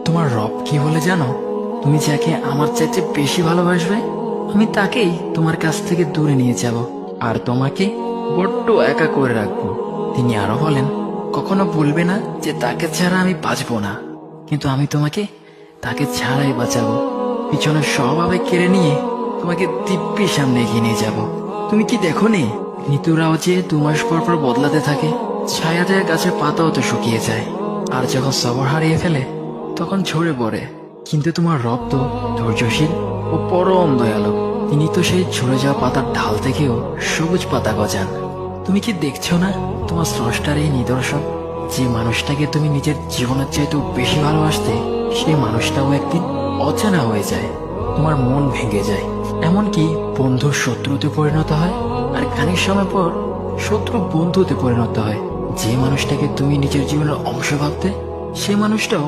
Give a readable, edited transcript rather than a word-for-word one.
তোমার রব কি বলে জানো? তুমি যাকে আমার চাইতে বেশি ভালোবাসবে, আমি তাকেই তোমার কাছ থেকে দূরে নিয়ে যাব আর তোমাকে বড্ড একা করে রাখবো। তিনি আরো বলেন, কখনো বলবে না যে তাকে ছাড়া আমি বাঁচবো না, কিন্তু আমি তোমাকে তাকে ছাড়াই বাঁচাবো। পিছনের সব আবেগ কেড়ে নিয়ে তোমাকে দিব্যি সামনে এগিয়ে নিয়ে যাব। তুমি কি দেখো নি, ঋতুরাও যে 2 মাস পর পর বদলাতে থাকে, ছায়া দেয়া গাছের পাতাও তো শুকিয়ে যায়, আর যখন সবর হারিয়ে ফেলে তখন ঝরে পড়ে। কিন্তু তোমার রব তো ধৈর্যশীল ও পরম দয়ালু। তিনি তো সেই ঝরে যাওয়া পাতার ঢাল থেকেও সবুজ পাতা গজান। তুমি কি দেখছো না তোমার স্রষ্টার এই নিদর্শন? যে মানুষটাকে তুমি নিজের জীবনের চাইতেও বেশি ভালোবাসতে, সেই মানুষটাও একদিন অচেনা হয়ে যায়, তোমার মন ভেঙে যায়, এমনকি বন্ধু শত্রুতে পরিণত হয়, আর খানিক সময় পর শত্রু বন্ধুতে পরিণত হয়। যে মানুষটাকে তুমি নিজের জীবনের অংশ ভাবতে, সে মানুষটাও